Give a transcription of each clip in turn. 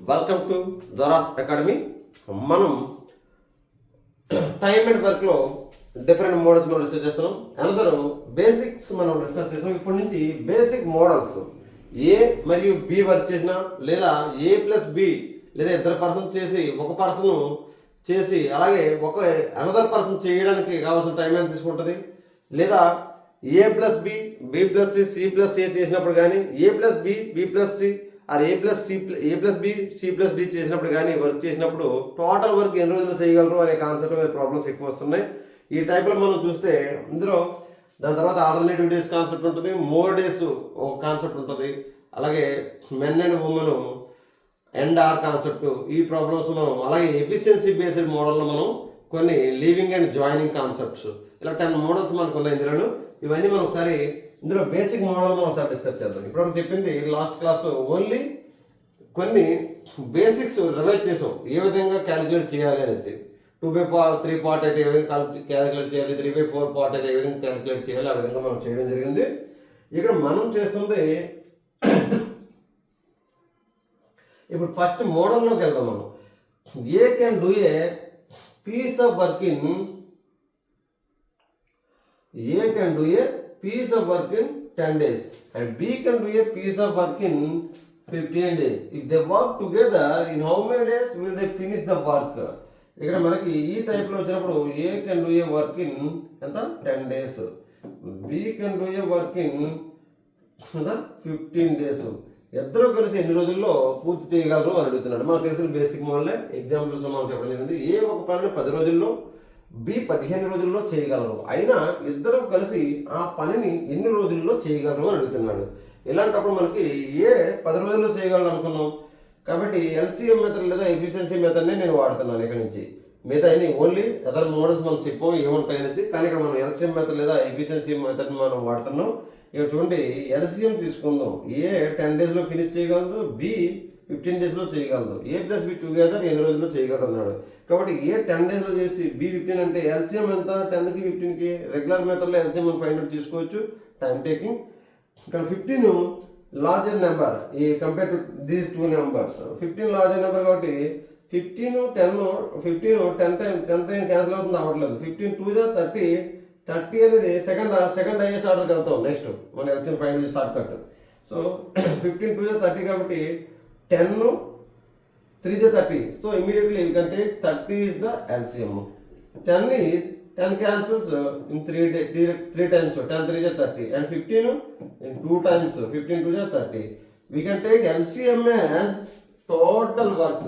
Welcome to Joras academy. మనం time and వర్క్లో different models మనం డిస్కస్ చేస్తున్నాం. అనదర్ బేసిక్స్ మనం డిస్కస్ చేస్తున్నాం. ఇప్పటి నుంచి బేసిక్ మోడల్స్ ఏ మరియు బి వర్క్ చేసినా, లేదా ఏ ప్లస్ బి, లేదా ఇద్దరు పర్సన్ చేసి ఒక పర్సన్ చేసి అలాగే ఒక అనదర్ పర్సన్ చేయడానికి కావాల్సిన టైం ఎంత తీసుకుంటుంది, లేదా A plus B, B plus C, C plus A చేసినప్పుడు కానీ A plus B, B plus C or A plus B, C plus D చేసినప్పుడు కానీ వర్క్ చేసినప్పుడు టోటల్ వర్క్ ఎన్ని రోజులు చేయగలరు అనే కాన్సెప్ట్ మీద ప్రాబ్లమ్స్ ఎక్కువ వస్తున్నాయి. ఈ టైప్లో మనం చూస్తే ఇందులో దాని తర్వాత ఆల్టర్నేటివ్ డేస్ కాన్సెప్ట్ ఉంటుంది, మోర్ డేస్ ఒక కాన్సెప్ట్ ఉంటుంది, అలాగే men and women and or concept, ఈ ప్రాబ్లమ్స్ మనం అలాగే ఎఫిషియన్సీ బేస్డ్ మోడల్లో మనం కొన్ని లీవింగ్ అండ్ జాయినింగ్ కాన్సెప్ట్స్ ఇలా 10 మోడల్స్ మనకు ఉన్నాయి ఇందులో. ఇవన్నీ మనం ఒకసారి ఇందులో బేసిక్ మోడల్ మనం ఒకసారి డిస్కస్ చేద్దాం. ఇప్పుడు చెప్పింది లాస్ట్ క్లాస్ ఓన్లీ కొన్ని బేసిక్స్ రివైజ్ చేసాం, ఏ విధంగా క్యాలిక్యులేట్ చేయాలి అనేసి. 2/3 పార్ట్ అయితే ఏ విధంగా క్యాలిక్యులేట్ చేయాలి, 3/4 పార్ట్ అయితే ఏ విధంగా క్యాలిక్యులేట్ చేయాలి, ఆ విధంగా మనం చేయడం జరిగింది. ఇక్కడ మనం చేస్తుంది ఇప్పుడు ఫస్ట్ మోడల్లోకి వెళ్దాం. మనం ఏ can do A piece of work in A can do a piece of work in 10 days and B can do a piece of work in 15 days. If they work together, in how many days will they finish the work? ఇక్కడ మనకి ఈ టైప్లో వచ్చినప్పుడు A can do a work in ఎంత 10 days, B can do a work in 15 days. ఇద్దరు కలిసి ఎన్ని రోజుల్లో పూర్తి చేయగలరు అని అడుగుతున్నాడు. మనకు తెలిసిన బేసిక్ మోడలే ఎగ్జాంపుల్స్ మనం చెప్పడం జరిగింది. ఏ ఒక పనిని 10 రోజుల్లో, బి 15 రోజుల్లో చేయగలరు. అయినా ఇద్దరు కలిసి ఆ పనిని ఎన్ని రోజుల్లో చేయగలరు అని అడుగుతున్నాడు. ఇలాంటప్పుడు మనకి ఏ 10 రోజుల్లో చేయగలరు అనుకున్నాం కాబట్టి ఎల్సిఎం మెథడ్ లేదా ఎఫిషియన్సీ మెథడ్నే నేను వాడుతున్నాను ఇక్కడ నుంచి. మిగతా అన్ని ఓన్లీ అదర్ మోడల్స్ మనం చెప్పాము ఏముంటాయి అనేసి, కానీ ఇక్కడ మనం ఎల్సిఎం మెథడ్ లేదా ఎఫిషియన్సీ మెథడ్ మనం వాడుతున్నాం. ఇక్కడ చూడండి ఎల్సిఎం తీసుకుందాం. ఏ 10 డేస్లో ఫినిష్ చేయగలదు, బి 15 డేస్లో చేయగలదు, ఏ ప్లస్ బి టుగెదర్ ఎన్ని రోజుల్లో చేయగలరు అన్నాడు. కాబట్టి ఏ 10 డేస్లో చేసి బి 15 అంటే ఎల్సిఎం ఎంత 10కి 15కి రెగ్యులర్ మెథడ్లో ఎల్సిఎం 500 తీసుకోవచ్చు టైం టేకింగ్. ఇక్కడ 15 లార్జర్ నెంబర్ ఈ compare to these 2 numbers. 15 larger number కాబట్టి 15 10 టైం క్యాన్సిల్ అవుతుంది అవ్వట్లేదు. 15 2 30 30 అనేది సెకండ్ హైయెస్ట్ ఆర్డర్కి వెళ్తాం. నెక్స్ట్ మన ఎల్సిఎం 5 షార్ట్ కట్. సో 15 2 30 కాబట్టి 10 3 30. So immediately you can take 30 is the LCM. 10 cancels in 3 times. So 10 3 30 and 15 in 2 times. 15 2 30. We can take LCM as total work.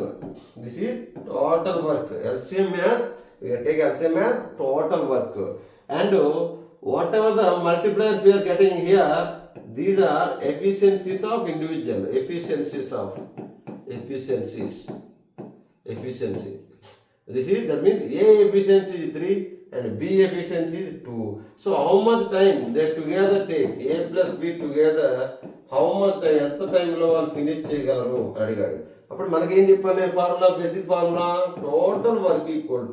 This is total work. LCM as we can take LCM as total work. And whatever the multipliers we are getting here, these are efficiencies of individual. Efficiency. This is, that means A efficiency is 3 and B efficiency is 2. So how much time they together take? A plus B together, how much time? ఎంత టైంలో వాళ్ళు finish చేయగలరు అడిగాడు. అప్పుడు మనకేం చెప్పాను నేను formula, basic formula total work equal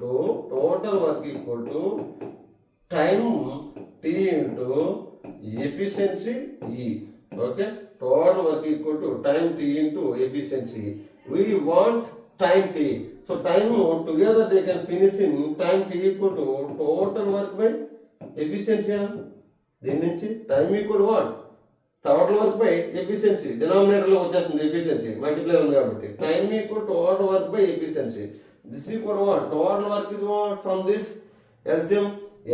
to time T into efficiency E. Okay, total work equal to time T into efficiency. We want time T. So time together they can finish in time T equal to total work by efficiency. దీని నుంచి time equal what total work by efficiency. డినామినేటర్లో వచ్చేస్తుంది efficiency, multiply ఉంది కాబట్టి time equal total work by efficiency. This equal what total work is what from this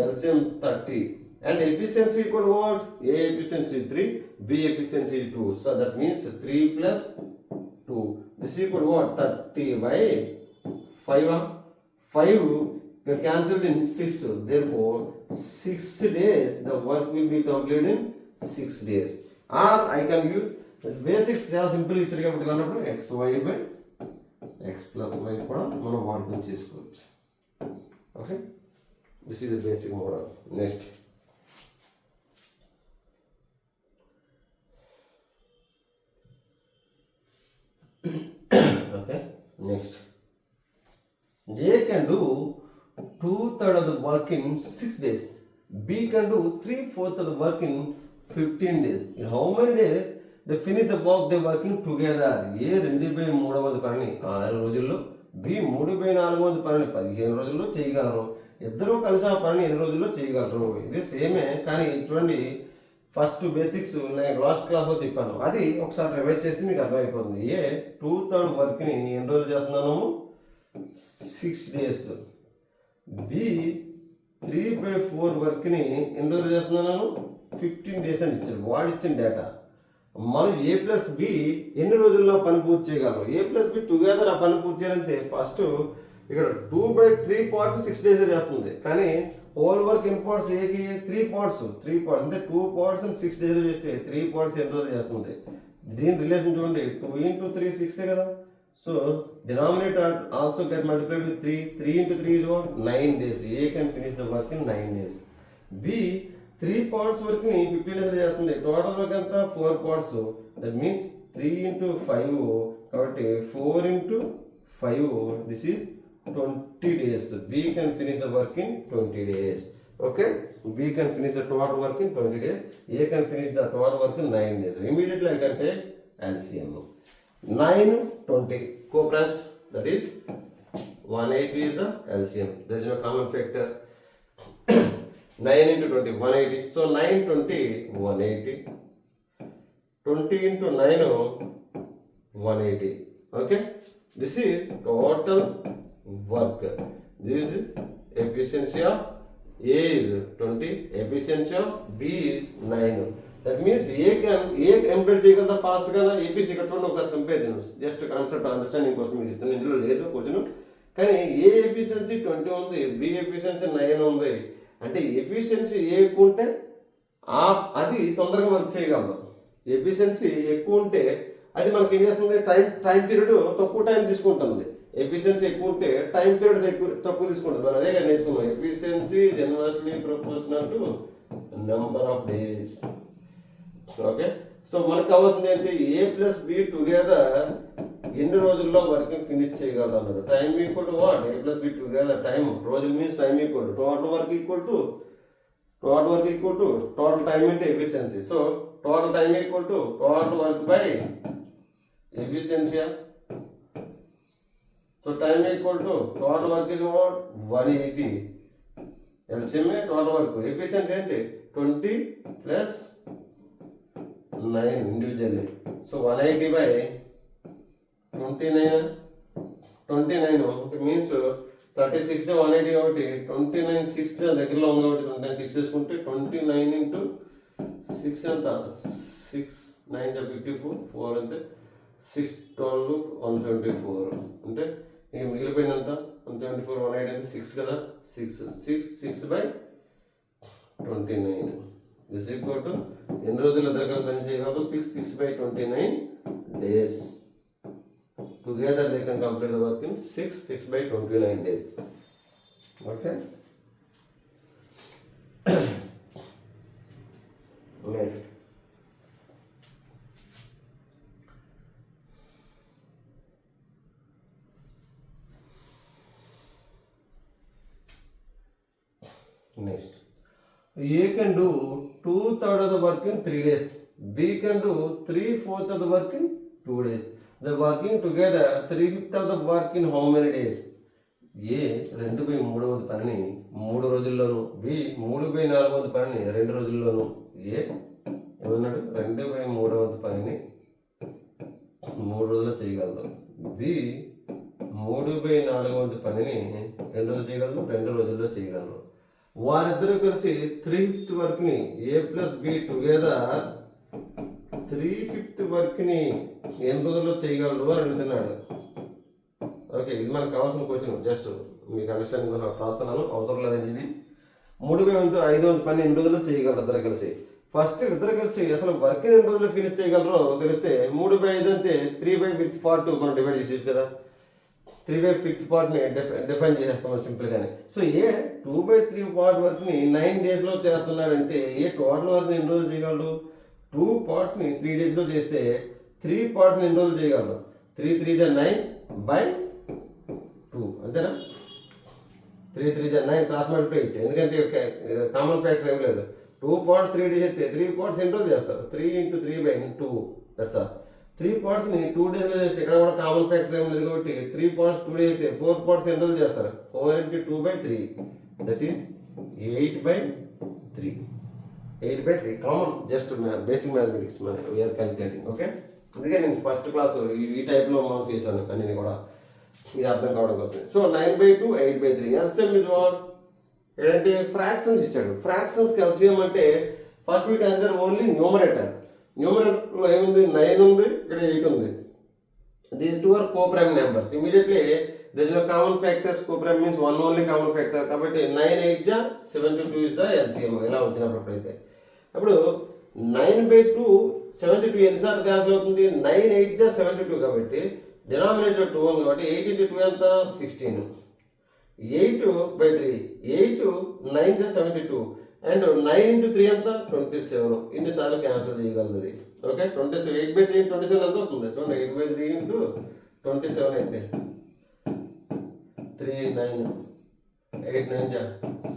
LCM 30 and efficiency equal what? A efficiency 3, B efficiency 2. So that means 3 plus 2. This equal what? 30 by 5. 5 will cancelled in 6. Therefore 6 days the work will be completed in 6 days. Or I can use basics చాలా simple ఇచ్చారు కాబట్టి అన్నప్పుడు xy by x plus y కూడా మనం వాడుకొని చేసుకోవచ్చు. Okay, this is the basic model. Next, okay, next A can do 2/3 of the work in 6 days, B can do 3/4 of the work in 15 days. In how many days they finish the work they working together. A 2/3 పనిని 6 రోజుల్లో, B 3/4 పనిని 15 రోజుల్లో చేయగలరు. ఇద్దరూ కలిసి ఆ పనిని ఎన్ని రోజుల్లో చేయగలరు. ఇది సేమే, కానీ చూడండి ఫస్ట్ బేసిక్స్ నేను లాస్ట్ క్లాస్లో చెప్పాను, అది ఒకసారి రివైజ్ చేస్తే మీకు అర్థమైపోతుంది. ఏ 2/3 వర్క్ని ఎన్ని రోజులు చేస్తున్నాను, 6 days. బి 3/4 వర్క్ని ఎన్ని రోజులు చేస్తున్నాను, 15 days అని ఇచ్చారు, వాడిచ్చిన డేటా. మనం ఏ ప్లస్ బి ఎన్ని రోజుల్లో పని పూర్తి చేయగలరు. ఏ ప్లస్ బి టుగెదర్ ఆ పని పూర్తి చేయాలంటే ఫస్ట్ ఇక్కడ 2/3 పార్ట్ 6 days చేస్తుంది, కానీ హోల్ వర్క్ ఇన్ పార్ట్స్ ఏకి 3 parts అంటే 2 parts 6 days చేస్తే 3 parts ఎన్ని రోజులు చేస్తుంది. దీని రిలేషన్ చూడండి, 2 into 3 6 కదా. So denominator also get multiplied with 3 into 3 is what 9 days. A can finish the work in 9 days. B 3 parts వర్క్ని 15 days చేస్తుంది. టోటల్ వర్క్ అంతా 4 parts, దట్ మీన్స్ 3 into 5, కాబట్టి 4 into 5, this is 20 days. B can finish the work in 20 days. Okay, B can finish the total work in 20 days. A can finish the total work in 9 days. Immediately I can take LCM. 9, 20 co-branch, that is 180 is the LCM. There is no common factor. 9 into 20, 180. So 9, 20, 180. 20 into 9, 180. Okay, this is total work. This is efficiency of A is 20, efficiency of B is 9. That means A compare చేయగలదా fast గా, APC ఇక్కడ చూడండి ఒకసారి compare చేయండి, just concept understanding కోసం మీరు చెప్తున్నా, ఇందులో లేదు క్వశ్చన్. కానీ ఏ ఎఫిషియన్సీ 20 ఉంది, బి ఎఫిషియన్సీ 9 ఉంది. అంటే ఎఫిషియన్సీ ఏ ఎక్కువ ఉంటే అది తొందరగా వర్క్ చేయగలదు. ఎఫిషియన్సీ ఎక్కువ ఉంటే అది మనకి ఏం చేస్తుంది, టైం పీరియడ్ తక్కువ టైం తీసుకుంటుంది. ఎఫిషియన్సీ ఎక్కువ ఉంటే టైం పీరియడ్ తక్కువ తీసుకుంటుంది. మనం అదే కదా నేర్చుకున్నాం, efficiency inversely proportional to number of days. Okay, so మనకు కావాల్సింది ఏంటి, ఏ ప్లస్ బి టుగెదర్ ఎన్ని రోజుల్లో వర్కింగ్ ఫినిష్ చేయగలరు అన్నాడు. Time equal to what, A plus B together time, రోజులు means time equal to total work equal to total time అంటే efficiency. So total time equal to total work by efficiency. So time equal to total work is what, 180. LCM total work. Efficiency ఏంటి 20 plus 9 individually. So 180 by 29. 29 it means 36 180 కాబట్టి 29 6 దగ్గరలో ఉంది కాబట్టి 29 6 చేసుకుంటే 29 into 6 ఎంత 6 9 54 4 అంటే 6 12 174 అంటే ఇక మిగిలిపోయిందంత 174 180 అంటే 6 కదా, 6 by 29. దిస్ ఈక్వల్ టు ఎన్ని రోజులు దగ్గర పని చేయగలరు, 6 by 29 days. Together they can complete the work in 6 by 29 days. Okay, next A can do 2/3 of the work in 3 days. B can do 3/4 of the work in 2 days. They are working together 3/5 of the work in how many days? A 2/3 పనిని 3 రోజుల్లోను, B 3/4 పనిని 2 రోజుల్లోను. A ఏమన్నాడు, 2/3 పనిని 3 రోజుల్లో చేయగలదు. B 3/4 పనిని ఎన్ని రోజులు చేయగలదు, 2 రోజుల్లో చేయగలరు. వారిద్దరూ కలిసి 3/5 వర్క్ని ఏ ప్లస్ బి టుగెదర్ 3/5 వర్క్ని ఎన్ని రోజుల్లో చేయగలరు అని అడుగుతున్నాడు. ఓకే, ఇది మనకు కావాల్సిన క్వశ్చన్, జస్ట్ మీకు అండర్స్టాండింగ్ రాస్తున్నాను, అవసరం లేదండి. ఇది 3/5 పని ఎన్ని రోజుల్లో చేయగలరు ఇద్దరు కలిసి. ఫస్ట్ ఇద్దరు కలిసి అసలు వర్క్ ఎన్ని రోజుల్లో ఫినిష్ చేయగలరో తెలిస్తే 3/5 అంటే 3/5 పార్ట్ మనం డివైడ్ చేసేది కదా, 3/5 పార్ట్ని డిఫైన్ చేసేస్తాం సింపుల్గానే. సో ఏ 2/3 పార్ట్ వర్క్ని 9 daysలో చేస్తున్నాడంటే ఏ టోటల్ వర్క్ని ఎన్ని రోజులు చేయగలడు, 2 partsని 3 daysలో చేస్తే 3 partsని ఎన్ని రోజులు చేయగలడు, 3 3 9 by 2 అంతేనా. 3 3 9 క్రాస్ మల్టిప్లై 8, ఎందుకంటే కామన్ ఫ్యాక్టర్ ఏం లేదు. 2 పార్ట్స్ 3 డేస్ అయితే 3 పార్ట్స్ ఎన్ని రోజులు చేస్తారు? 3 × 3/2 దట్స్ ఆల్. 3 పార్ట్స్ని 2 డేస్లో చేస్తే ఇక్కడ కూడా కామన్ ఫ్యాక్టర్ ఏం లేదు కాబట్టి 3 పార్ట్స్ 2 డేస్ అయితే 4 పార్ట్స్ ఎన్ని రోజులు చేస్తారు? 4 × 2/3 that is 8/3. 8/3 common, just basic mathematics we're calculating. Okay, అందుకే నేను ఫస్ట్ క్లాస్ ఈ టైప్లో మనం చేశాను అన్ని కూడా ఇది అర్థం కావడం కోసం. సో 9/2 8/3. LCM is what? ఏంటంటే ఫ్రాక్షన్స్ ఇచ్చాడు. ఫ్రాక్షన్స్ ఎల్సిఎం అంటే first we consider only numerator. న్యూమరేటర్లో ఏముంది? 9 ఉంది, ఇక్కడ 8 ఉంది. These two are coprime numbers. Immediately this is common factors. Coprime means 1 only common factor కాబట్టి 9 8 72 ఇస్ ద ఎల్సిఎం. ఇలా వచ్చినప్పుడు అయితే అప్పుడు 9/2 72 ఎన్నిసార్లు క్యాన్సిల్ అవుతుంది? 9 8 72 కాబట్టి డినామినేటర్ 2 ఉంది కాబట్టి 8 × 2 ఎంత? 16. 8/3 8 9 72 అండ్ 9 × 3 ఎంత? 27. ఇన్నిసార్లు క్యాన్సిల్ చేయగలదు. ఓకే, 27 8/3 27 ఎంత వస్తుంది? చూడండి, 8/3 × 27 అయితే 3 9 8 9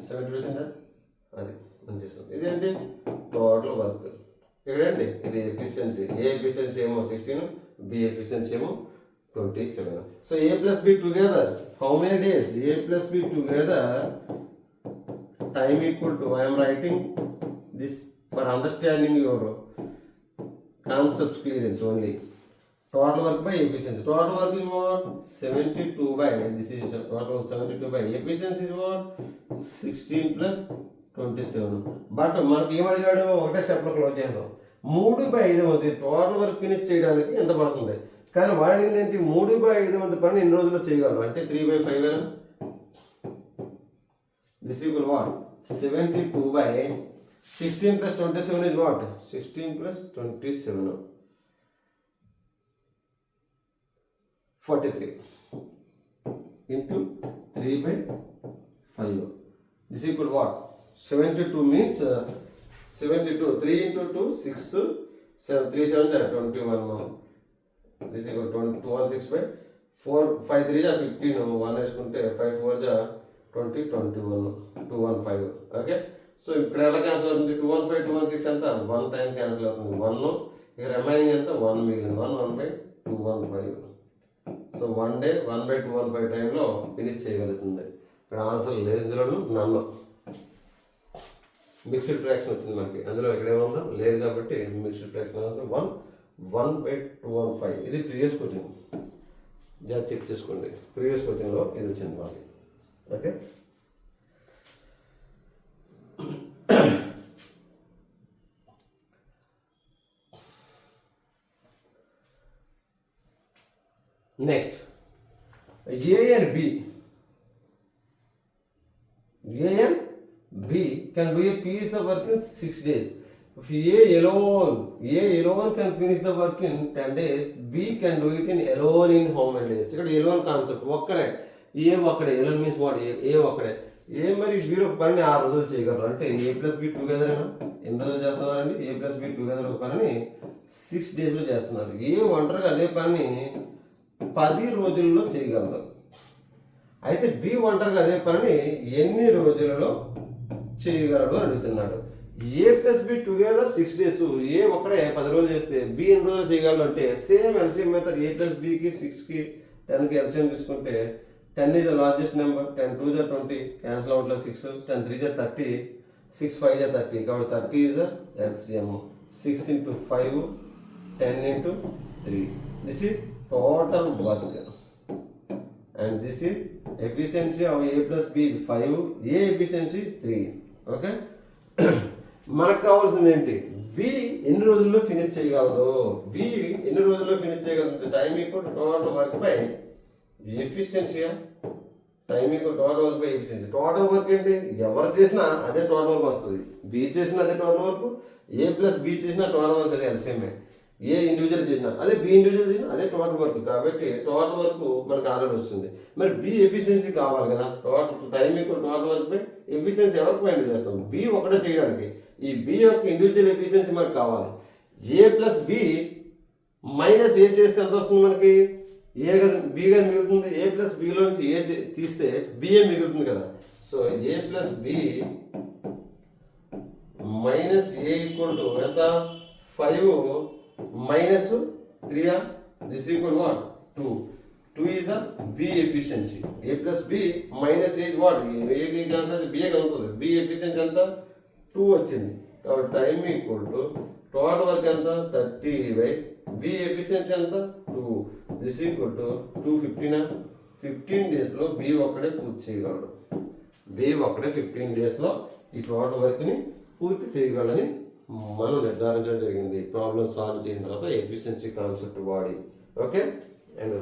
72 వచ్చిందా? అది మంచిస్తుంది. ఇదేంటి? Total work. ఇక్కడండి ఇది ఎఫిషియన్సీ. ఏ ఎఫిషియన్సీ ఏమో 16, బి ఎఫిషియన్సీ ఏమో 27. So A plus B together, how many days? A plus B together, time equal to, I am writing this for understanding your concepts clearance only. Total work by efficiency. Total work is what? 72 by, this is total 72 by efficiency is what? 16 plus 27. But మనకి ఏమడిగాడు? ఒకటే స్టెప్లో close చేద్దాం. 3/5 ఉంది. Total work finish చేయడానికి ఎంత పడుతుంది? కానీ వాడింది ఏంటి? 3/5 పని ఎన్ని రోజుల్లో చేయగలరు అంటే 3/5. This equal what? 72/16 + 27 is what? 16 + 27 43 into 3/5. This equal what? 72 means 72. 3 × 2 6 7 3 7 21. This is equal to 216/4 5 3 15 1 వేసుకుంటే 5 4 20 21 215. ఓకే, సో ఇక్కడ ఎలా క్యాన్సిల్ అవుతుంది? 215 216 ఎంత? 1 టైం క్యాన్సిల్ అవుతుంది. 1 ఇక రిమైనింగ్ ఎంత? 1 మిగిలింది. 1/215. సో 1 డే 1/215 టైంలో ఫినిష్ చేయగలుగుతుంది. ఇక్కడ ఆన్సర్ లేదు, ఇందులోనూ నన్ను మిక్స్డ్ ఫ్రాక్షన్ వచ్చింది మనకి. అందులో ఇక్కడ ఏమన్నా లేదు కాబట్టి మిక్స్డ్ ఫ్రాక్షన్ ఆన్సర్ 1/215. ఇది ప్రీవియస్ క్వశ్చన్, జాగ్రత్త చెక్ చేసుకోండి. ప్రీవియస్ క్వశ్చన్లో ఇది వచ్చింది మనకి. Okay, next A and B. A and B can do a piece of work in 6 days. If A alone can finish the work in 10 days, B can do it in alone in how many days? ఇక్కడ alone concept ఒక్కరే. ఏ ఒక్కడే. alone means what? ఏ ఒక్కడే. ఏ మరి B పనిని 6 రోజులు చేయగలరు అంటే A + B together ఎన్ని రోజులు చేస్తున్నారండి? A + B టుగెదర్ ఒక పనిని 6 డేస్లో చేస్తున్నారు. ఏ ఒంటరిగా అదే పనిని 10 రోజుల్లో చేయగలరు. అయితే B ఒంటరిగా అదే పనిని ఎన్ని రోజులలో చేయగలడు అని అడుగుతున్నాడు. A + B together 6 days. ఏ ఒక్కడే 10 రోజులు చేస్తే B ఎన్ని రోజులు చేయగలడు అంటే సేమ్ ఎల్సిఎం మెథడ్. A + Bకి 6కి 10కి ఎల్సిఎం తీసుకుంటే 10 is the largest number. 10 2 is 20, cancel out 6, 10 3 is 30, 6 5 is 30. కాబట్టి 30 is the LCM. 6 × 5, 10 × 3. This is total work. And this is efficiency of A + B is 5. A efficiency is 3. Okay. మనకు కావాల్సింది ఏంటి? B ఎన్ని రోజుల్లో finish చేయగలదు? B ఎన్ని రోజుల్లో finish చేయగలదు? Time equal total work by efficiency. Time equal total work by efficiency. Total work ఏంటి? ఎవరు చేసినా అదే టోటల్ వర్క్ వస్తుంది. B చేసినా అదే టోటల్ వర్క్, A + B చేసినా టోటల్ వర్క్ అదే ఎల్సిఎంఏ. ఏ ఇండివిజువల్ చేసినా అదే, B ఇండివిజువల్ చేసినా అదే టోటల్ వర్క్. కాబట్టి టోటల్ వర్క్ మనకు ఆల్రెడీ వస్తుంది. మరి B ఎఫిషియన్సీ కావాలి కదా. Total time equal total work by efficiency ఎవరికి ఫైండ్ చేస్తాం? B ఒకటే చేయడానికి. ఈ B యొక్క ఇండివిజువల్ ఎఫిషియన్సీ మనకు కావాలి. A + B - A చేస్తే ఎంత వస్తుంది మనకి? A కదా B గా మిగులుతుంది. A + B లోంచి A తీస్తే B మిగులుతుంది కదా. So A + B minus A equal to ఎంత 5 minus 3 this equal what 2 is the B efficiency. A plus B minus A is what? A అంటే B అవుతుంది. B efficiency ఎంత 2 వచ్చింది. కాబట్టి time equal to total work ఎంత 30 by B efficiency ఎంత 2. This equal to 15 డేస్లో B ఒక్కడే పూర్తి చేయగలడు. B ఒక్కడే 15 డేస్లో ఈ టోటల్ వర్క్ని పూర్తి చేయగలని మనం నిర్ధారించడం జరిగింది. ప్రాబ్లమ్ సాల్వ్ చేసిన తర్వాత ఎఫిషియన్సీ కాన్సెప్ట్ వాడి. Okay and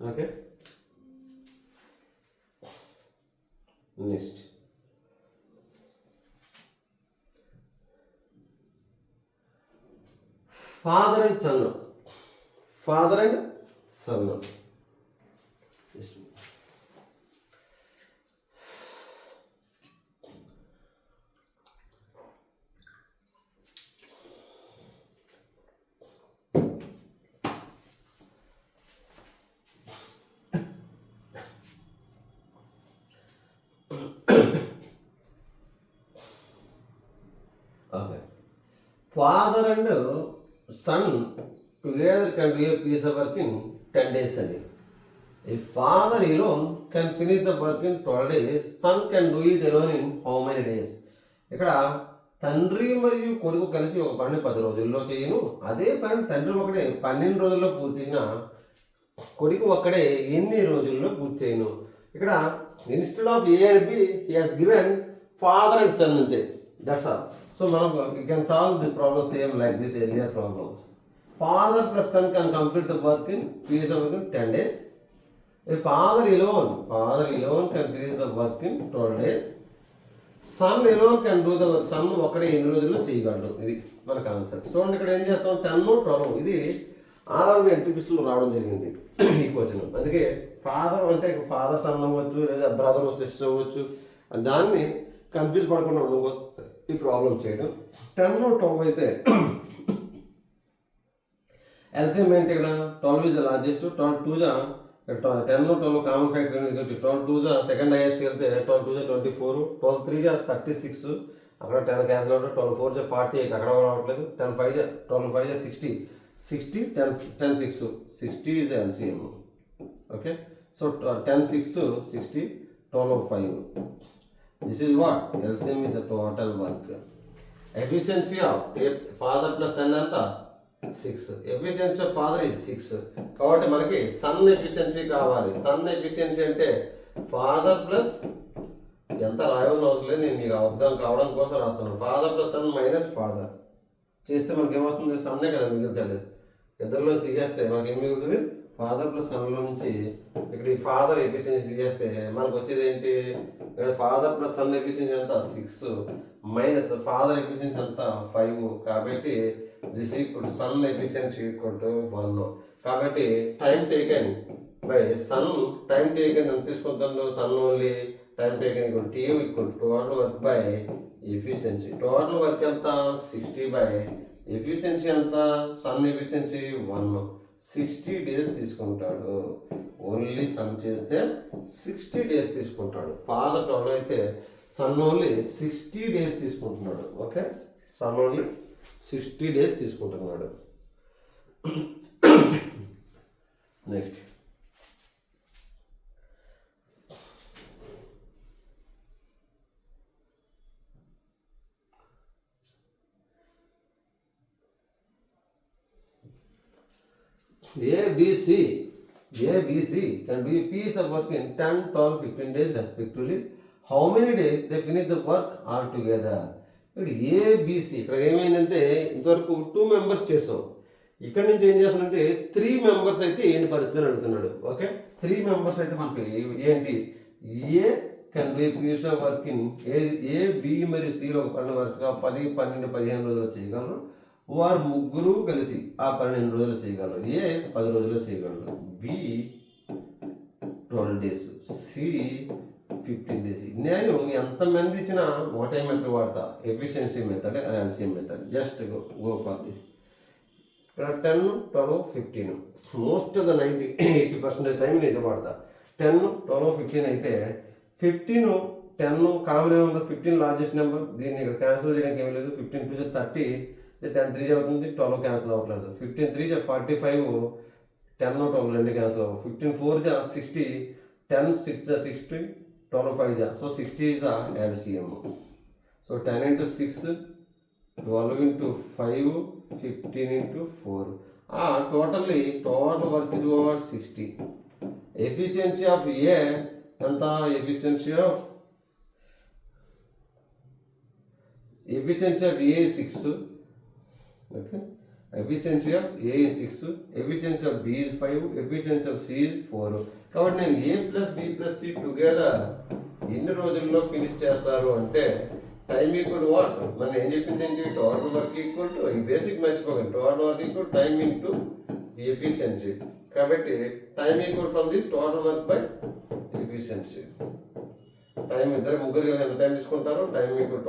okay next father and son. Okay. Father and son together can do a piece of work in 10 days only. If father alone can finish the work in 12 days, son can do it alone in how many days? ఇక్కడ తండ్రి మరియు కొడుకు కలిసి ఒక పని 10 రోజుల్లో చేయను, అదే పని తండ్రి ఒకడే 12 రోజుల్లో పూర్తి చేసిన కొడుకు ఒక్కడే ఎన్ని రోజుల్లో పూర్తి చేయను. ఇక్కడ instead of A and B he has given father and son అంతే. That's all. So we can solve the problem same like this earlier problems. Father plus son can complete the work in piece of work in 10 days. If father alone can finish the work in 12 days. Son alone can do the work. Son ఒక్కడే ఎన్ని రోజుల్లో చేయగలడు. ఇది మన concept. చూడండి ఇక్కడ ఏం చేస్తాం 10 12 ఇది ఆర్ఆర్బి ఎన్టీపీసీలో రావడం జరిగింది ఈ క్వశ్చన్. అందుకే ఫాదర్ అంటే ఫాదర్ సన్ అవ్వచ్చు లేదా బ్రదర్ సిస్టర్ అవ్వచ్చు, దాన్ని కన్ఫ్యూజ్ పడకుండా ఉండడం ఈ ప్రాబ్లం చేయడం. 10 12 అయితే ఎల్సిఎం ఏంటి ఇక్కడ 12 ఇస్ ద లార్జెస్ట్, 12 2 జా 10 12 కామన్ ఫ్యాక్టర్ అనేది 12 2 జా సెకండ్ హైయెస్ట్ వెళ్తే 12 2 జా 24, 12 3 జా 36, అక్కడ 10 క్యాన్సిల్ అవుతుంది, 12 4 జా 48 అక్కడ కూడా రావట్లేదు, 10 5 జా 12 5 జా 60 10 6 60 is the LCM. Okay so 10 6 60 12 5. This is what? LCM is the total work. Efficiency of father plus son anta 6. Efficiency of father is 6. కాబట్టి మనకి సన్ ఎఫిషియన్సీ కావాలి. సన్ ఎఫిషియన్సీ అంటే ఫాదర్ ప్లస్ ఎంత రాయవలసిన అవసరం లేదు, నేను మీకు అర్థం కావడం కోసం రాస్తున్నాను. Father plus son minus father చేస్తే మనకి ఏమొస్తుంది, సన్నే కదా మిగులుతాడు. ఇద్దరిలో తీసేస్తే మనకి ఏం మిగులుతుంది, ఫాదర్ ప్లస్ సన్లో నుంచి ఇక్కడ ఈ ఫాదర్ ఎఫిషియన్సీ తీసేస్తే మనకు వచ్చేది ఏంటి, ఇక్కడ ఫాదర్ ప్లస్ సన్ ఎఫిషియన్సీ అంతా 6 మైనస్ ఫాదర్ ఎఫిషియన్సీ అంతా 5. కాబట్టి this equal son efficiency equal to 1. కాబట్టి time taken by son, time taken ఎంత తీసుకుంటుందో son only, time taken equal T equal total work by efficiency. Total work ఎంత 60 by efficiency ఎంత, son efficiency 1. 60 days తీసుకుంటాడు. Only son చేస్తే 60 days తీసుకుంటాడు. Father 12 అయితే son only 60 days తీసుకుంటున్నాడు. Okay son only 60 days తీసుకుంటున్నాడు. Next ABC can do a piece of work in 10, 12, 15 days respectively. How many days they finish the work all together? ఇక్కడ ABC ఇక్కడ ఏమైందంటే ఇంతవరకు 2 members చేసాం, ఇక్కడ నుంచి ఏం చేస్తానంటే 3 మెంబర్స్ అయితే ఏంటి పరిస్థితి అడుగుతున్నాడు. ఓకే 3 మెంబర్స్ అయితే మనకి ఏంటి, A can do a piece of work in A B మరియు సిలో ఒక పని వరుసగా 10, 12, 15 రోజుల్లో చేయగలరు. వారు ముగ్గురు కలిసి ఆ 12 రోజులు చేయగలరు. ఏ 10 రోజుల్లో చేయగలరు, బి 12 డేస్, సి 15 డేస్. నేను ఎంతమంది ఇచ్చినా ఒకటే మెథడ్ వాడతా, efficiency method and LCM method. Just go for this. ఇక్కడ 10, 12, 15 మోస్ట్ ఆఫ్ ద 80% టైం నేను ఇది వాడతా. 10, 12, 15 అయితే 15, 10 కామన్ ఏముంది, 15 లార్జెస్ట్ నెంబర్. దీన్ని ఇక్కడ క్యాన్సిల్ చేయడానికి ఏమీ లేదు. 15 2 30, 10 3 అవుతుంది, 12 క్యాన్సిల్ అవ్వట్లేదు. 15 3 45, 10 12 రెండు క్యాన్సిల్ అవ్వవు. 15 4 60, 10 6 60, 12 5 so 60 is the LCM. So 10 into 6, 12 into 5, 15 into 4. Total work is over 60. Efficiency of A and the efficiency of A is 6. Okay. Efficiency of A is 6. Efficiency of B is 5. Efficiency of C is 4. కాబట్టి నేను A plus B plus C together ఎన్ని రోజుల్లో finish చేస్తారు అంటే time equal what మనం ఏం చెప్పింది ఏంటి, టోటల్ వర్క్ ఈక్వల్ టు ఈ బేసిక్ మర్చిపోకండి, total work equal time into efficiency. కాబట్టి time equal from this total work by efficiency. Time ఇద్దరు ముగ్గురు ఎంత టైం తీసుకుంటారు, టైం ఈక్వల్